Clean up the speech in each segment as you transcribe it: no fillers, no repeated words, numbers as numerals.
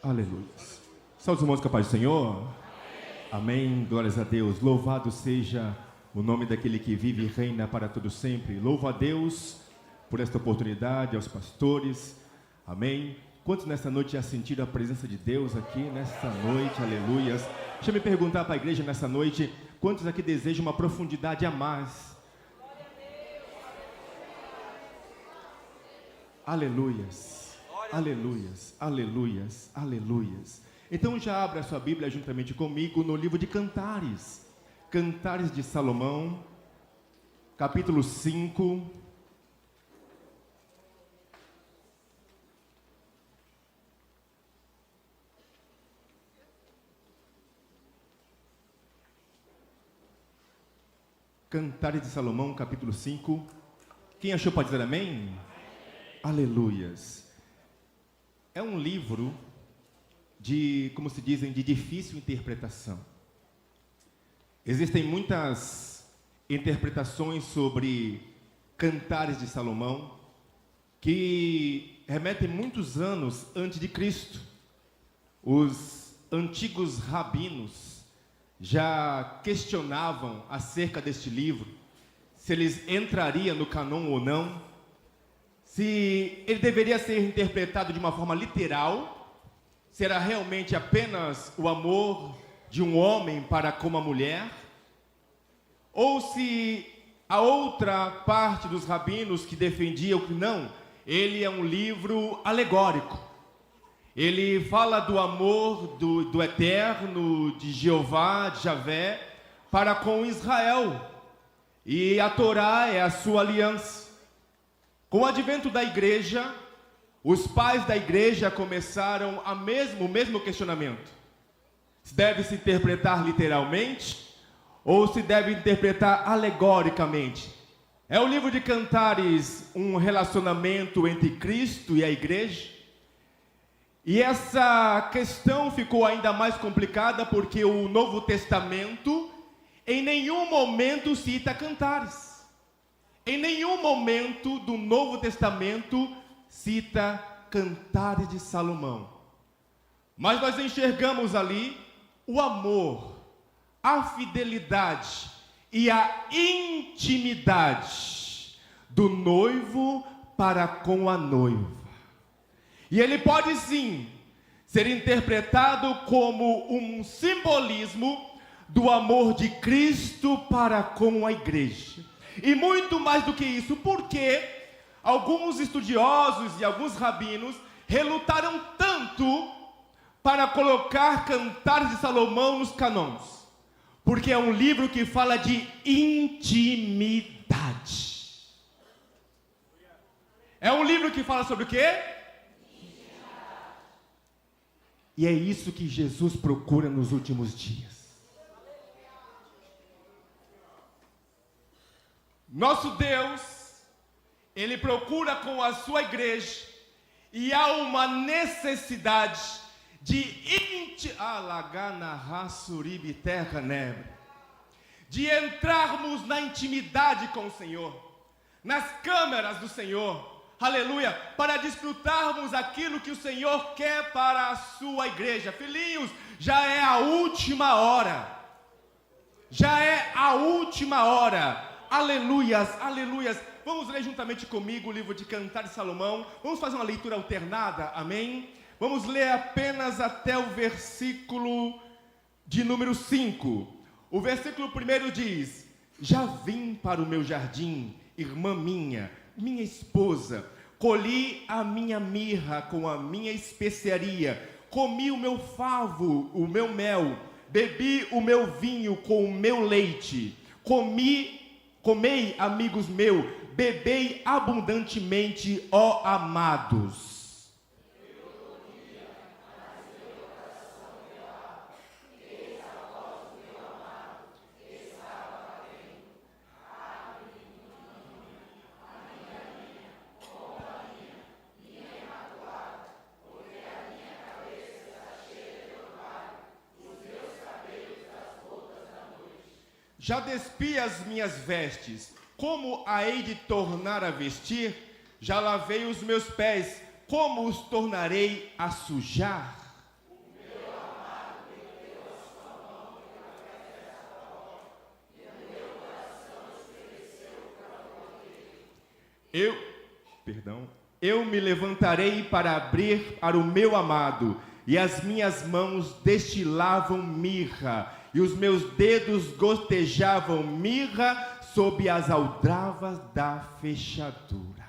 Aleluia. Salve os irmãos com a paz do Senhor. Amém. Glórias a Deus. Louvado seja o nome daquele que vive e reina para todo sempre. Louvo a Deus por esta oportunidade, aos pastores. Amém. Quantos nesta noite já sentiram a presença de Deus aqui nesta noite? Aleluias. Deixa eu me perguntar para a igreja nessa noite, quantos aqui desejam uma profundidade a mais? Aleluias. Aleluias, aleluias, aleluias. Então já abra a sua Bíblia juntamente comigo no livro de Cantares. Cantares de Salomão, capítulo 5. Cantares de Salomão, capítulo 5. Quem achou pode dizer amém? Amém. Aleluias. É um livro de, como se dizem, de difícil interpretação. Existem muitas interpretações sobre Cantares de Salomão que remetem muitos anos antes de Cristo. Os antigos rabinos já questionavam acerca deste livro, se eles entrariam no cânon ou não, se ele deveria ser interpretado de uma forma literal, se era realmente apenas o amor de um homem para com uma mulher, ou se a outra parte dos rabinos que defendiam que não, ele é um livro alegórico. Ele fala do amor do Eterno, de Jeová, de Javé, para com Israel. E a Torá é a sua aliança. Com o advento da igreja, os pais da igreja começaram o mesmo questionamento. Se deve se interpretar literalmente ou se deve interpretar alegoricamente? É o livro de Cantares um relacionamento entre Cristo e a igreja? E essa questão ficou ainda mais complicada porque o Novo Testamento em nenhum momento cita Cantares. Em nenhum momento do Novo Testamento cita Cantares de Salomão. Mas nós enxergamos ali o amor, a fidelidade e a intimidade do noivo para com a noiva. E ele pode sim ser interpretado como um simbolismo do amor de Cristo para com a igreja. E muito mais do que isso, porque alguns estudiosos e alguns rabinos relutaram tanto para colocar Cantares de Salomão nos canons, porque é um livro que fala de intimidade. É um livro que fala sobre o quê? E é isso que Jesus procura nos últimos dias. Nosso Deus, Ele procura com a sua igreja, e há uma necessidade de entrarmos na intimidade com o Senhor, nas câmeras do Senhor, aleluia, para desfrutarmos aquilo que o Senhor quer para a sua igreja. Filhinhos, já é a última hora, já é a última hora. Aleluias, aleluias. Vamos ler juntamente comigo o livro de Cantares de Salomão. Vamos fazer uma leitura alternada, amém? Vamos ler apenas até o versículo de número 5. O versículo 1 diz: já vim para o meu jardim, irmã minha esposa, colhi a minha mirra com a minha especiaria, comi o meu favo, o meu mel, bebi o meu vinho com o meu leite, comei, amigos meus, bebei abundantemente, ó amados. Já despi as minhas vestes, como a hei de tornar a vestir? Já lavei os meus pés, como os tornarei a sujar? Eu me levantarei para abrir para o meu amado, e as minhas mãos destilavam mirra, e os meus dedos gotejavam mirra sob as aldravas da fechadura.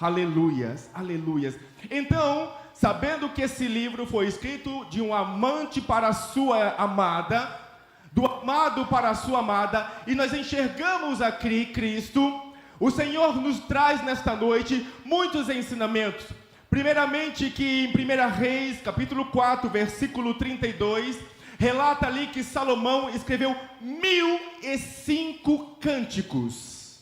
Aleluias, aleluias. Então, sabendo que esse livro foi escrito de um amante para a sua amada, do amado para a sua amada, e nós enxergamos aqui Cristo, o Senhor nos traz nesta noite muitos ensinamentos. Primeiramente que em 1 Reis, capítulo 4, versículo 32, relata ali que Salomão escreveu 1005 cânticos.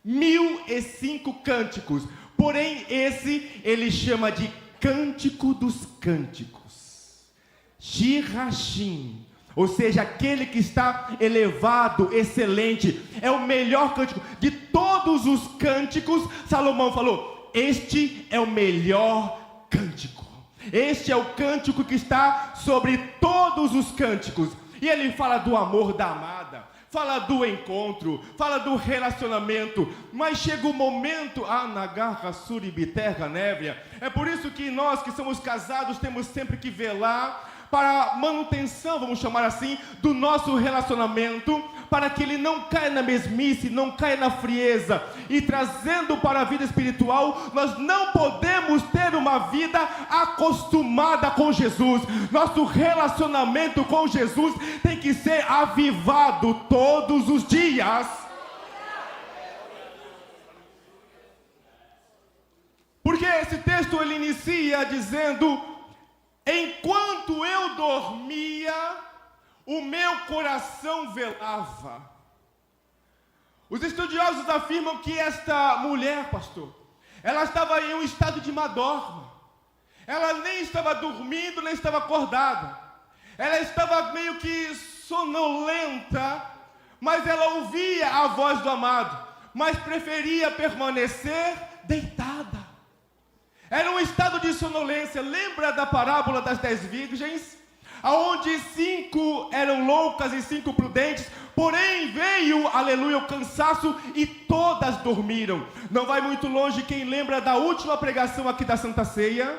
1005 cânticos. Porém, esse ele chama de Cântico dos Cânticos. Shirashim. Ou seja, aquele que está elevado, excelente, é o melhor cântico. De todos os cânticos, Salomão falou, este é o melhor cântico. Este é o cântico que está sobre todos os cânticos. E ele fala do amor da amada, fala do encontro, fala do relacionamento. Mas chega o momento, nagarra suribiterra névia. É por isso que nós que somos casados temos sempre que velar para a manutenção, vamos chamar assim, do nosso relacionamento, para que ele não caia na mesmice, não caia na frieza. E trazendo para a vida espiritual, nós não podemos ter uma vida acostumada com Jesus. Nosso relacionamento com Jesus tem que ser avivado todos os dias. Porque esse texto ele inicia dizendo: enquanto eu dormia, o meu coração velava. Os estudiosos afirmam que esta mulher, pastor, ela estava em um estado de madorma. Ela nem estava dormindo, nem estava acordada. Ela estava meio que sonolenta, mas ela ouvia a voz do amado, mas preferia permanecer deitada. Era um estado de sonolência. Lembra da parábola das 10 virgens? Onde 5 eram loucas e 5 prudentes, porém veio, aleluia, o cansaço e todas dormiram. Não vai muito longe quem lembra da última pregação aqui da Santa Ceia.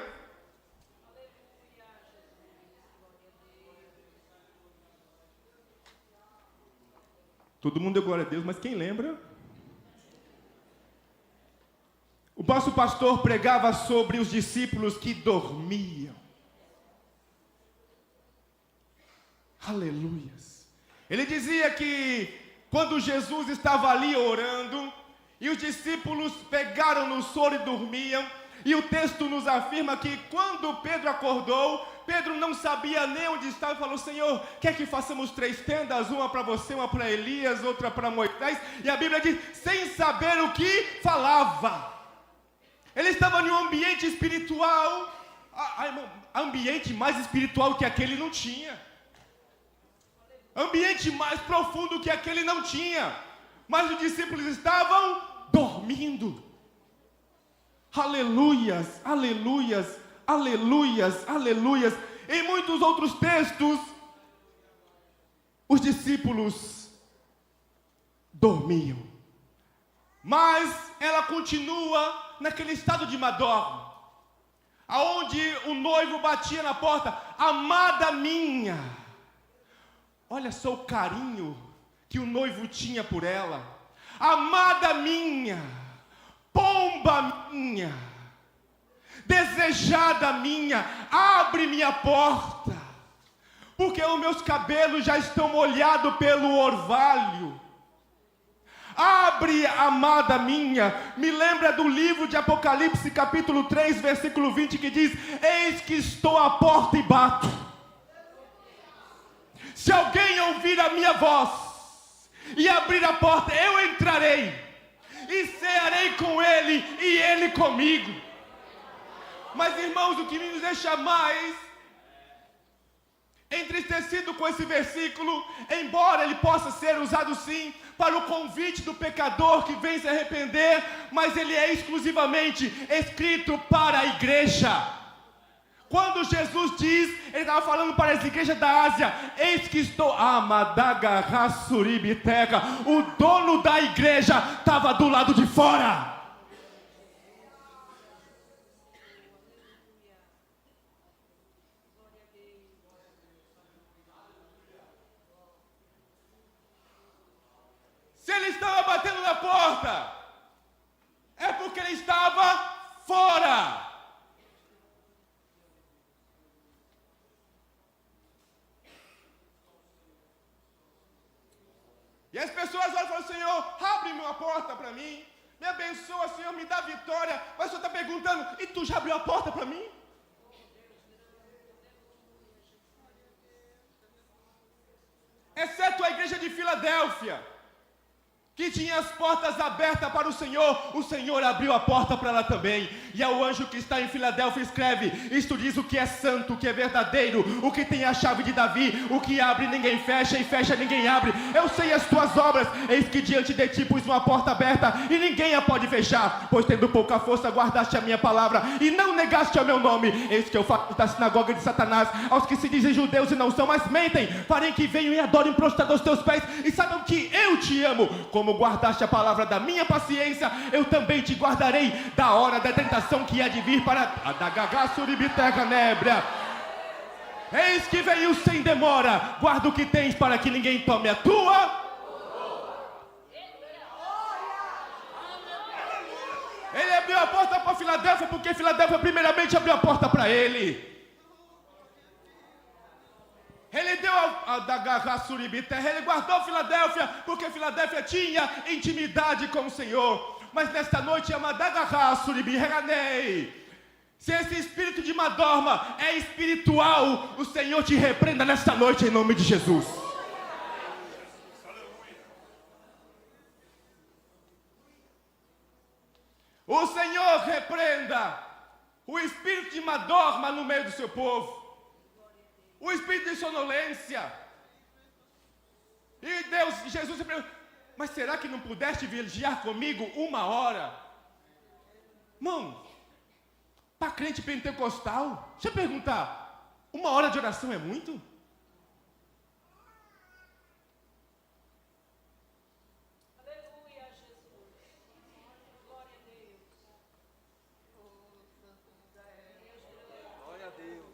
Todo mundo deu glória a Deus, mas quem lembra? O nosso pastor pregava sobre os discípulos que dormiam. Aleluias. Ele dizia que quando Jesus estava ali orando, e os discípulos pegaram no sono e dormiam, e o texto nos afirma que quando Pedro acordou, Pedro não sabia nem onde estava e falou: Senhor, quer que façamos 3 tendas? Uma para você, uma para Elias, outra para Moisés? E a Bíblia diz, sem saber o que falava. Ele estava em um ambiente espiritual, ambiente mais espiritual que aquele não tinha. Ambiente mais profundo que aquele não tinha. Mas os discípulos estavam dormindo. Aleluias, aleluias, aleluias, aleluias. Em muitos outros textos, os discípulos dormiam. Mas ela continua naquele estado de madorma, aonde o noivo batia na porta: amada minha. Olha só o carinho que o noivo tinha por ela. Amada minha, pomba minha, desejada minha, abre minha porta, porque os meus cabelos já estão molhados pelo orvalho. Abre, amada minha. Me lembra do livro de Apocalipse, capítulo 3, versículo 20, que diz: eis que estou à porta e bato. Se alguém ouvir a minha voz e abrir a porta, eu entrarei e cearei com ele e ele comigo. Mas, irmãos, o que nos deixa mais entristecido com esse versículo, embora ele possa ser usado sim para o convite do pecador que vem se arrepender, mas ele é exclusivamente escrito para a igreja. Quando Jesus diz, ele estava falando para as igrejas da Ásia: eis que estou, o dono da igreja estava do lado de fora. porta? É porque ele estava fora. E as pessoas olham e falam: Senhor, abre uma porta para mim. Me abençoa, Senhor, me dá vitória. Mas o Senhor está perguntando: e tu já abriu a porta para mim? Exceto a igreja de Filadélfia, que tinha as portas abertas para o Senhor abriu a porta para ela também. E ao anjo que está em Filadélfia escreve: isto diz o que é santo, o que é verdadeiro, o que tem a chave de Davi, o que abre ninguém fecha, e fecha ninguém abre. Eu sei as tuas obras, eis que diante de ti pus uma porta aberta, e ninguém a pode fechar, pois tendo pouca força guardaste a minha palavra, e não negaste ao meu nome. Eis que eu faço da sinagoga de Satanás aos que se dizem judeus e não são, mas mentem, farei que venham e adorem prostrado aos teus pés, e saibam que eu te amo. Como guardaste a palavra da minha paciência, eu também te guardarei da hora da tentação que há de vir para a da gagaçuribiteca nébria. Eis que veio sem demora, guarda o que tens para que ninguém tome a tua. Ele abriu a porta para Filadélfia, porque Filadélfia primeiramente abriu a porta para ele. Ele deu a da gagaçuribiteca, ele guardou Filadélfia, porque Filadélfia tinha intimidade com o Senhor. Mas nesta noite é uma da gagaçuribiteca. Se esse espírito de madorma é espiritual, o Senhor te repreenda nesta noite em nome de Jesus. O Senhor repreenda o espírito de madorma no meio do seu povo, o espírito de sonolência. E Deus, Jesus se pergunta: mas será que não pudeste vigiar comigo 1 hora? Irmão, para crente pentecostal, deixa eu perguntar, 1 hora de oração é muito? Aleluia, Jesus. Glória a Deus. Glória a Deus.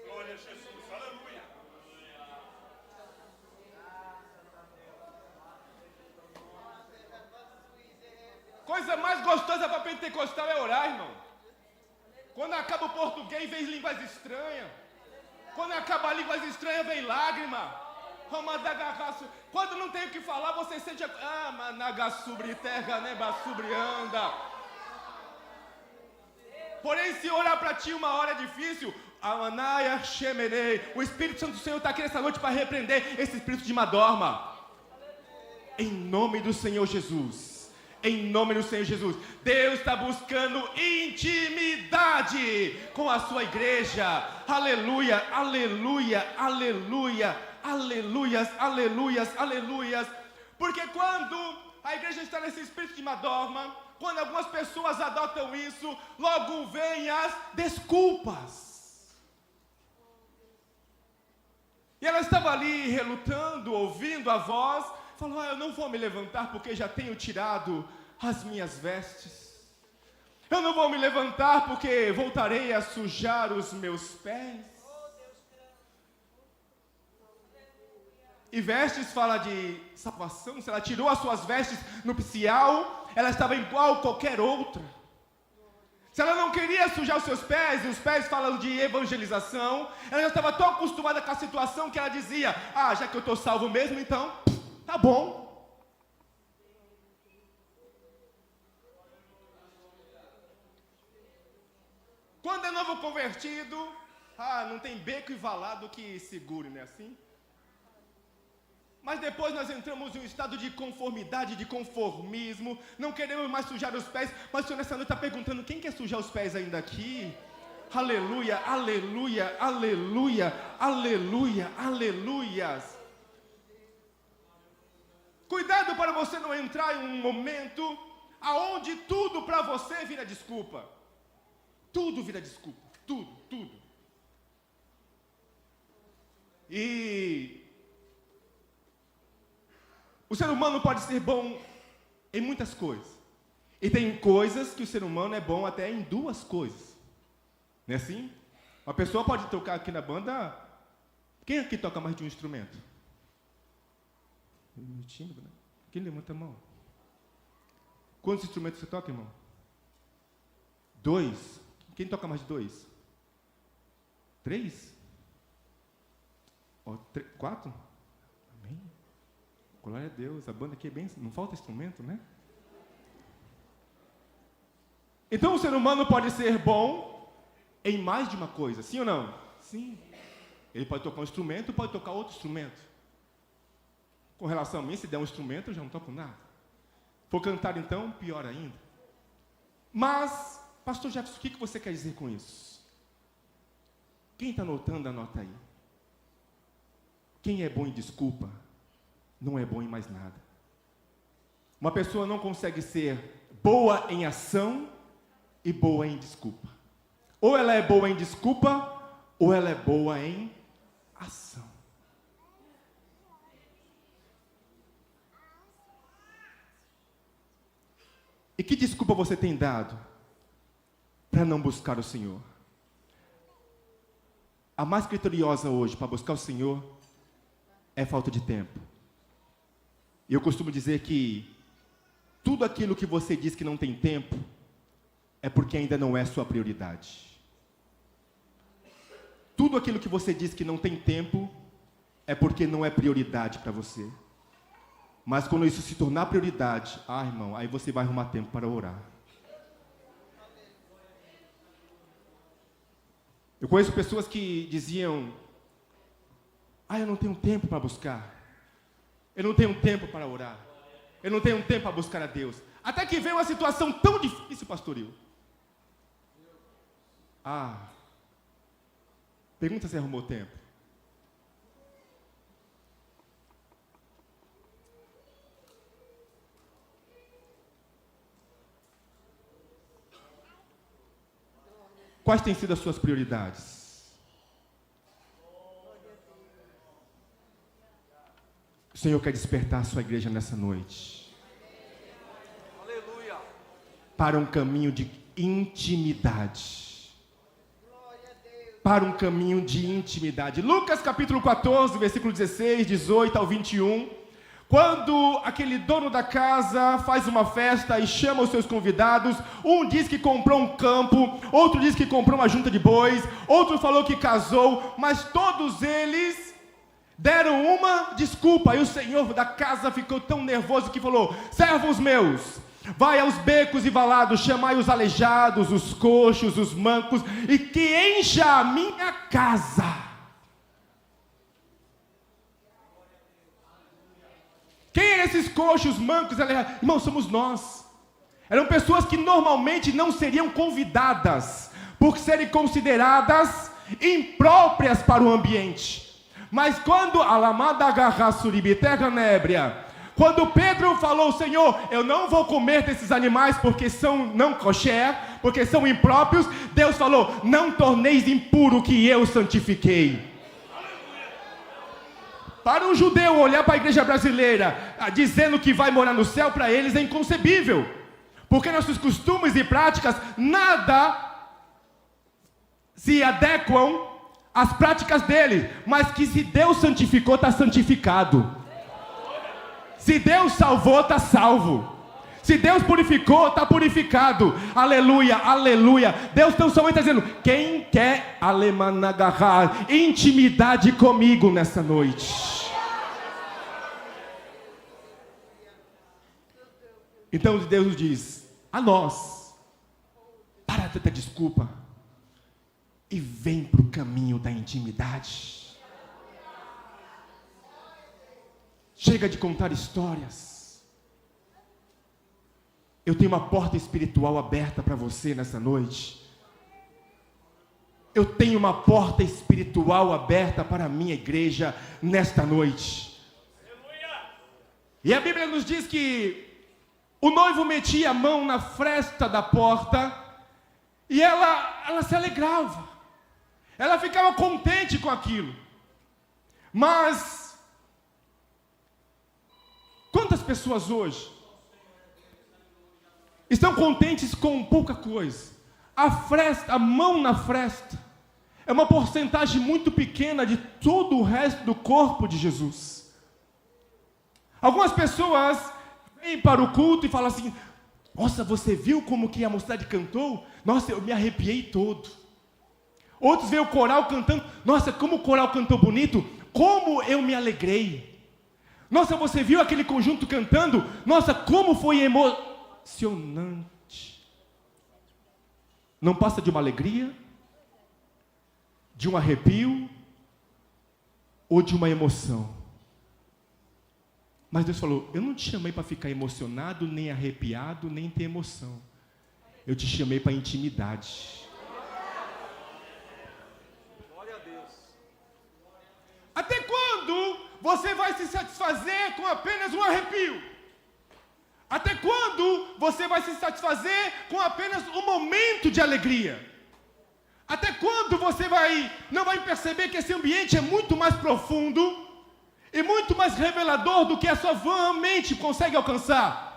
Glória a Jesus, aleluia. Coisa mais gostosa para pentecostal é orar, irmão. Quando acaba o português, vem línguas estranhas. Quando acaba a línguas estranhas, vem lágrima. Quando não tem o que falar, você sente managaçubriterga, né, bassubrianda. Porém, se orar para ti 1 hora é difícil, o Espírito Santo do Senhor está aqui nessa noite para repreender esse espírito de madorma. Em nome do Senhor Jesus. Em nome do Senhor Jesus. Deus está buscando intimidade com a sua igreja. Aleluia, aleluia, aleluia, aleluias, aleluias, aleluias. Porque quando a igreja está nesse espírito de madorma, quando algumas pessoas adotam isso, logo vêm as desculpas. E ela estava ali relutando, ouvindo a voz, falou: eu não vou me levantar porque já tenho tirado as minhas vestes. Eu não vou me levantar porque voltarei a sujar os meus pés. E vestes fala de salvação. Se ela tirou as suas vestes nupcial, ela estava igual a qualquer outra. Se ela não queria sujar os seus pés, e os pés falam de evangelização, ela já estava tão acostumada com a situação que ela dizia: já que eu estou salvo mesmo, então tá bom. Quando é novo convertido, não tem beco e valado que segure, não é assim? Mas depois nós entramos em um estado de conformidade, de conformismo, não queremos mais sujar os pés, mas o Senhor nessa noite está perguntando: quem quer sujar os pés ainda aqui? Aleluia, aleluia, aleluia, aleluia, aleluias. Cuidado para você não entrar em um momento aonde tudo para você vira desculpa. Tudo vira desculpa, tudo. E o ser humano pode ser bom em muitas coisas. E tem coisas que o ser humano é bom até em 2 coisas. Não é assim? Uma pessoa pode tocar aqui na banda. Quem aqui toca mais de um instrumento? Tímido, né? Quem levanta a mão? Quantos instrumentos você toca, irmão? 2. Quem toca mais de 2? 3? 4? Amém? Glória a Deus. A banda aqui é bem... Não falta instrumento, né? Então o ser humano pode ser bom em mais de uma coisa, sim ou não? Sim. Ele pode tocar um instrumento, pode tocar outro instrumento. Com relação a mim, se der um instrumento, eu já não toco nada. For cantar então, pior ainda. Mas, pastor Jefferson, o que você quer dizer com isso? Quem está anotando, anota aí. Quem é bom em desculpa, não é bom em mais nada. Uma pessoa não consegue ser boa em ação e boa em desculpa. Ou ela é boa em desculpa, ou ela é boa em ação. E que desculpa você tem dado para não buscar o Senhor? A mais criteriosa hoje para buscar o Senhor é falta de tempo. E eu costumo dizer que tudo aquilo que você diz que não tem tempo é porque ainda não é sua prioridade. Tudo aquilo que você diz que não tem tempo é porque não é prioridade para você. Mas quando isso se tornar prioridade, irmão, aí você vai arrumar tempo para orar. Eu conheço pessoas que diziam: eu não tenho tempo para buscar. Eu não tenho tempo para orar. Eu não tenho tempo para buscar a Deus. Até que veio uma situação tão difícil, pastoril. Pergunta se arrumou tempo. Quais têm sido as suas prioridades? O Senhor quer despertar a sua igreja nessa noite. Aleluia. Para um caminho de intimidade. Para um caminho de intimidade. Lucas capítulo 14, versículo 16, 18 ao 21. Quando aquele dono da casa faz uma festa e chama os seus convidados, um diz que comprou um campo, outro diz que comprou uma junta de bois, outro falou que casou, mas todos eles deram uma desculpa. E o senhor da casa ficou tão nervoso que falou: servos meus, vai aos becos e valados, chamai os aleijados, os coxos, os mancos, e que encha a minha casa. Quem eram esses coxos, mancos, aleijados? Irmão, somos nós. Eram pessoas que normalmente não seriam convidadas, por serem consideradas impróprias para o ambiente. Mas quando quando Pedro falou: Senhor, eu não vou comer desses animais porque são não kosher, porque são impróprios, Deus falou: não torneis impuro o que eu santifiquei. Para um judeu olhar para a igreja brasileira dizendo que vai morar no céu, para eles é inconcebível, porque nossos costumes e práticas nada se adequam às práticas dele, mas que se Deus santificou, está santificado. Se Deus salvou, está salvo. Se Deus purificou, está purificado. Aleluia, aleluia. Deus tão somente está dizendo: quem quer alemanagarrar intimidade comigo nessa noite? Então Deus diz a nós: para de ter desculpa e vem para o caminho da intimidade. Chega de contar histórias. Eu tenho uma porta espiritual aberta para você nessa noite. Eu tenho uma porta espiritual aberta para a minha igreja nesta noite. E a Bíblia nos diz que o noivo metia a mão na fresta da porta e ela se alegrava. Ela ficava contente com aquilo. Mas quantas pessoas hoje estão contentes com pouca coisa? a mão na fresta, é uma porcentagem muito pequena de todo o resto do corpo de Jesus. Algumas pessoas vêm para o culto e falam assim: nossa, você viu como que a mocidade cantou? Nossa, eu me arrepiei todo. Outros veem o coral cantando: nossa, como o coral cantou bonito, como eu me alegrei. Nossa, você viu aquele conjunto cantando? Nossa, como foi emocionante. Não passa de uma alegria, de um arrepio ou de uma emoção. Mas Deus falou: eu não te chamei para ficar emocionado, nem arrepiado, nem ter emoção. Eu te chamei para intimidade. Glória a Deus. Até quando você vai se satisfazer com apenas um arrepio? Até quando você vai se satisfazer com apenas um momento de alegria? Até quando você não vai perceber que esse ambiente é muito mais profundo e muito mais revelador do que a sua vã mente consegue alcançar?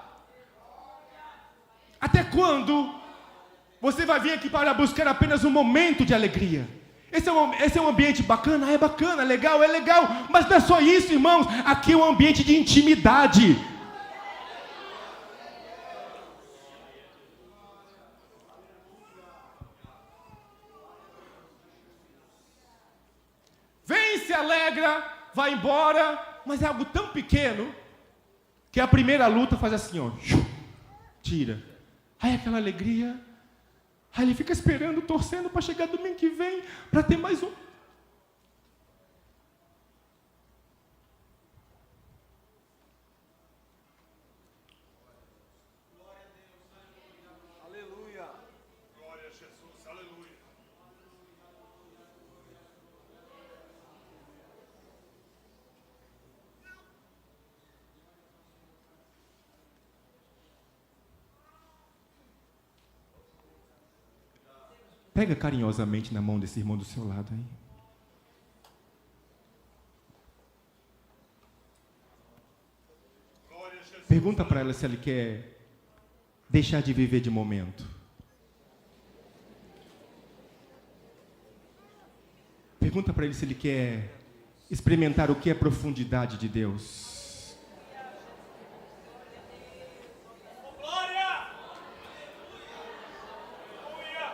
Até quando você vai vir aqui para buscar apenas um momento de alegria? Esse é um ambiente bacana? É bacana, é legal, mas não é só isso, irmãos. Aqui é um ambiente de intimidade. Vem, se alegra, vai embora, mas é algo tão pequeno que a primeira luta faz assim, ó, tira. Aí aquela alegria, aí ele fica esperando, torcendo para chegar domingo que vem, para ter mais um. Aleluia. Glória a Jesus, aleluia. Pega carinhosamente na mão desse irmão do seu lado aí. Glória a Jesus. Pergunta para ela se ele quer deixar de viver de momento. Pergunta para ele se ele quer experimentar o que é a profundidade de Deus. Glória. Aleluia.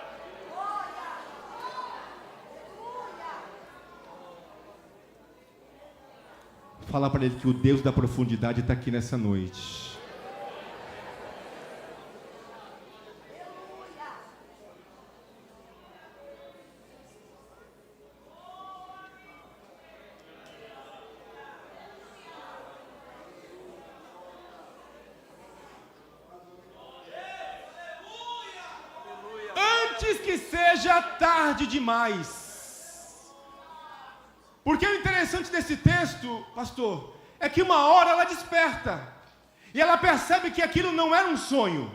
Fala para ele que o Deus da profundidade está aqui nessa noite. Antes que seja tarde demais. Porque o interessante desse texto, pastor, é que uma hora ela desperta. E ela percebe que aquilo não era um sonho.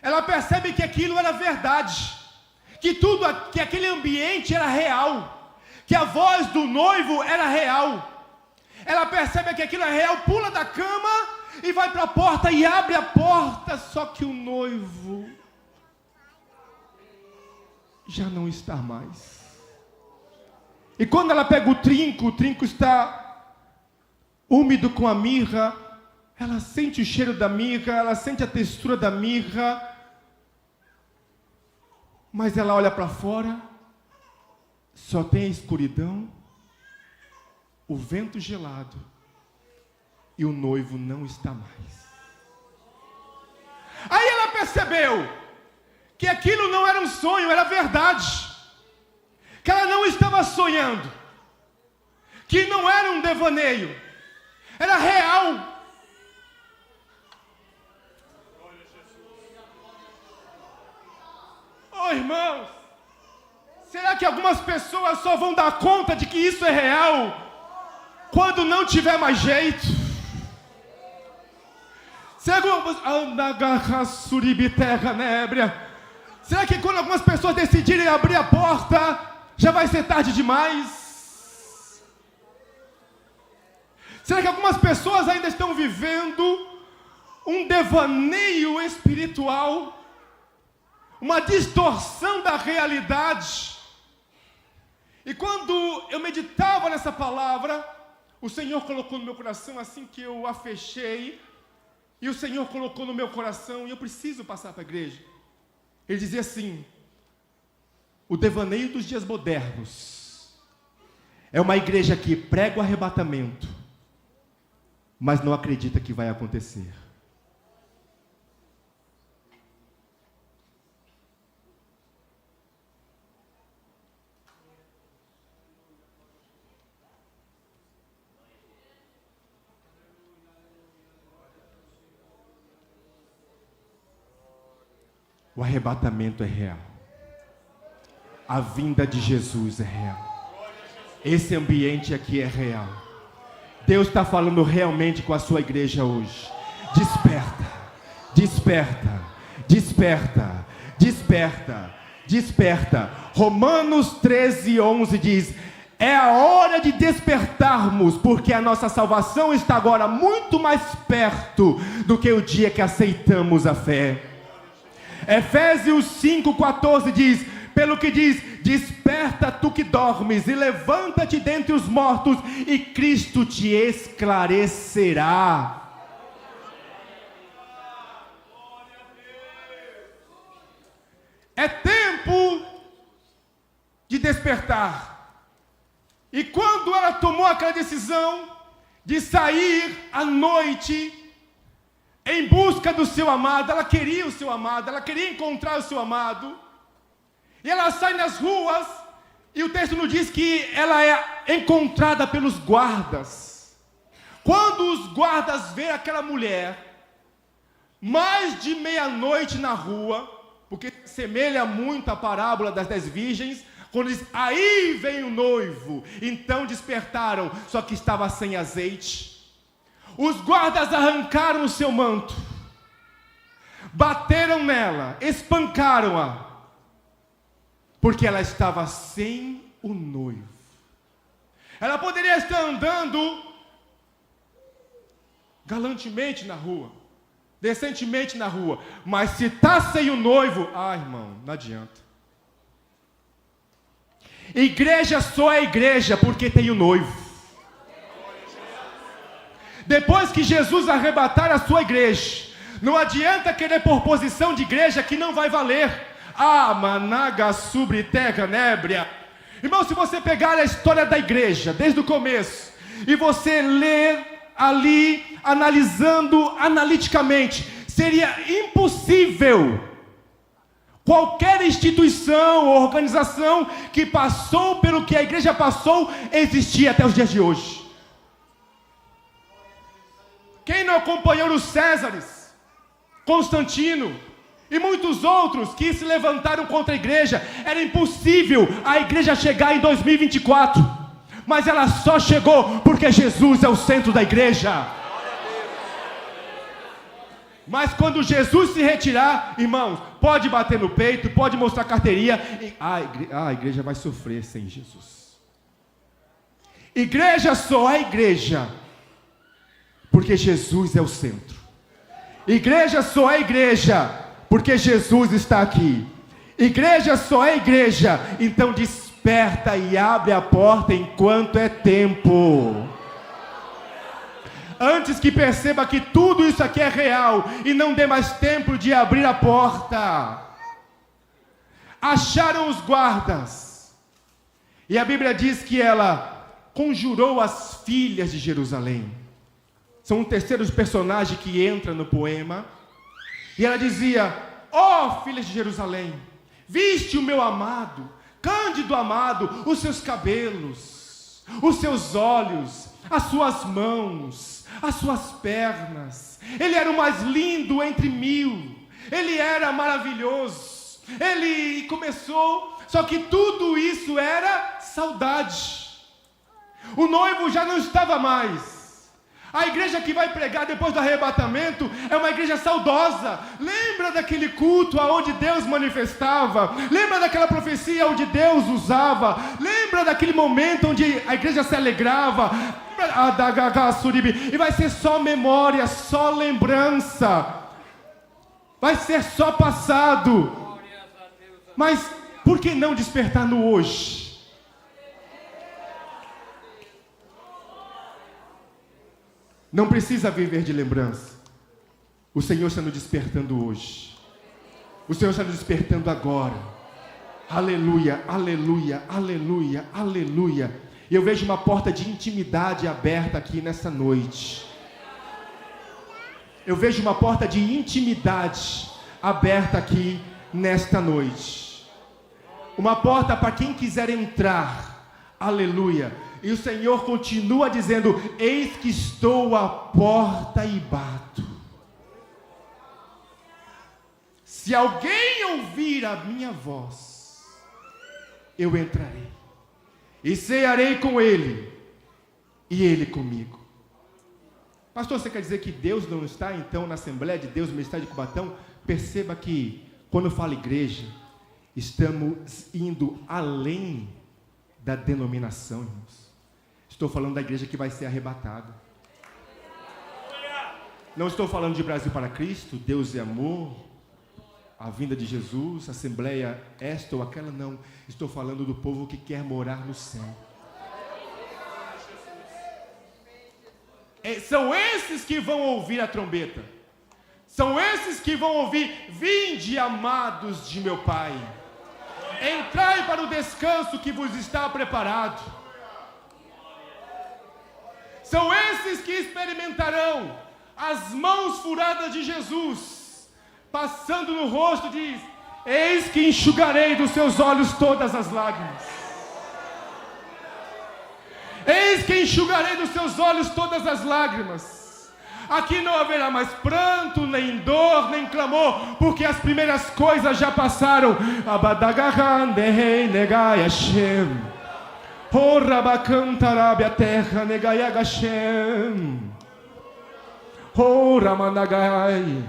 Ela percebe que aquilo era verdade. Que aquele ambiente era real. Que a voz do noivo era real. Ela percebe que aquilo é real, pula da cama e vai para a porta e abre a porta. Só que o noivo já não está mais. E quando ela pega o trinco está úmido com a mirra, ela sente o cheiro da mirra, ela sente a textura da mirra, mas ela olha para fora, só tem a escuridão, o vento gelado, e o noivo não está mais. Aí ela percebeu que aquilo não era um sonho, era verdade. Que ela não estava sonhando. Que não era um devaneio. Era real. Oh, irmãos, será que algumas pessoas só vão dar conta de que isso é real quando não tiver mais jeito? Será que quando algumas pessoas decidirem abrir a porta, já vai ser tarde demais? Será que algumas pessoas ainda estão vivendo um devaneio espiritual? uma distorção da realidade. E quando eu meditava nessa palavra, o Senhor colocou no meu coração, assim que eu a fechei, e o Senhor colocou no meu coração, e eu preciso passar para a igreja. Ele dizia assim: o devaneio dos dias modernos é uma igreja que prega o arrebatamento, mas não acredita que vai acontecer. O arrebatamento é real. A vinda de Jesus é real. Esse ambiente aqui é real. Deus está falando realmente com a sua igreja hoje. Desperta, desperta, desperta, desperta, desperta. Romanos 13:11 diz: é a hora de despertarmos, porque a nossa salvação está agora muito mais perto do que o dia que aceitamos a fé. Efésios 5:14 diz: pelo que diz, desperta tu que dormes, e levanta-te dentre os mortos, e Cristo te esclarecerá. É tempo de despertar. E quando ela tomou aquela decisão de sair à noite em busca do seu amado, ela queria o seu amado, ela queria encontrar o seu amado, e ela sai nas ruas, e o texto nos diz que ela é encontrada pelos guardas. Quando os guardas veem aquela mulher, mais de meia-noite na rua, porque semelha muito à parábola das 10 virgens, quando diz, aí vem o noivo, então despertaram, só que estava sem azeite. Os guardas arrancaram o seu manto, bateram nela, espancaram-a, porque ela estava sem o noivo. Ela poderia estar andando galantemente na rua, decentemente na rua, mas se está sem o noivo, irmão, não adianta. Igreja só é igreja porque tem o noivo. Depois que Jesus arrebatar a sua igreja, não adianta querer por posição de igreja que não vai valer. Managa sobre terra nébria. Irmão, se você pegar a história da igreja, desde o começo, e você ler ali, analisando analiticamente, seria impossível qualquer instituição ou organização que passou pelo que a igreja passou, existir até os dias de hoje. Quem não acompanhou os Césares, Constantino e muitos outros que se levantaram contra a igreja? Era impossível a igreja chegar em 2024, mas ela só chegou porque Jesus é o centro da igreja. Mas quando Jesus se retirar, irmãos, pode bater no peito, pode mostrar carteirinha, a igreja vai sofrer sem Jesus. Igreja só é igreja porque Jesus é o centro. Igreja só é igreja porque Jesus está aqui. Igreja só é igreja, então desperta e abre a porta enquanto é tempo. Antes que perceba que tudo isso aqui é real e não dê mais tempo de abrir a porta. Acharam os guardas, e a Bíblia diz que ela conjurou as filhas de Jerusalém. São um terceiro personagem que entra no poema. E ela dizia: ó filhas de Jerusalém, viste o meu amado, cândido amado, os seus cabelos, os seus olhos, as suas mãos, as suas pernas. Ele era o mais lindo entre mil. Ele era maravilhoso. Ele começou, só que tudo isso era saudade. O noivo já não estava mais. A igreja que vai pregar depois do arrebatamento é uma igreja saudosa. Lembra daquele culto onde Deus manifestava? Lembra daquela profecia onde Deus usava? Lembra daquele momento onde a igreja se alegrava? E vai ser só memória, só lembrança. Vai ser só passado. Mas por que não despertar no hoje? Não precisa viver de lembrança. O Senhor está nos despertando hoje. O Senhor está nos despertando agora. Aleluia, aleluia, aleluia, aleluia. Eu vejo uma porta de intimidade aberta aqui nessa noite. Eu vejo uma porta de intimidade aberta aqui nesta noite. Uma porta para quem quiser entrar. Aleluia. E o Senhor continua dizendo: eis que estou à porta e bato. Se alguém ouvir a minha voz, eu entrarei e cearei com ele e ele comigo. Pastor, você quer dizer que Deus não está então na Assembleia de Deus no Ministério de Cubatão? Perceba que quando eu falo igreja, estamos indo além da denominação, irmãos. Estou falando da igreja que vai ser arrebatada. Não estou falando de Brasil para Cristo, Deus é amor, a vinda de Jesus, Assembleia esta ou aquela, não. Estou falando do povo que quer morar no céu. São esses que vão ouvir a trombeta. São esses que vão ouvir: vinde, amados de meu Pai, entrai para o descanso que vos está preparado. São esses que experimentarão as mãos furadas de Jesus, passando no rosto, diz: eis que enxugarei dos seus olhos todas as lágrimas. Eis que enxugarei dos seus olhos todas as lágrimas. Aqui não haverá mais pranto, nem dor, nem clamor, porque as primeiras coisas já passaram. Abadagahandehei negai Hashem. Horabacantarab a terra negai Hashem. Horamanagai.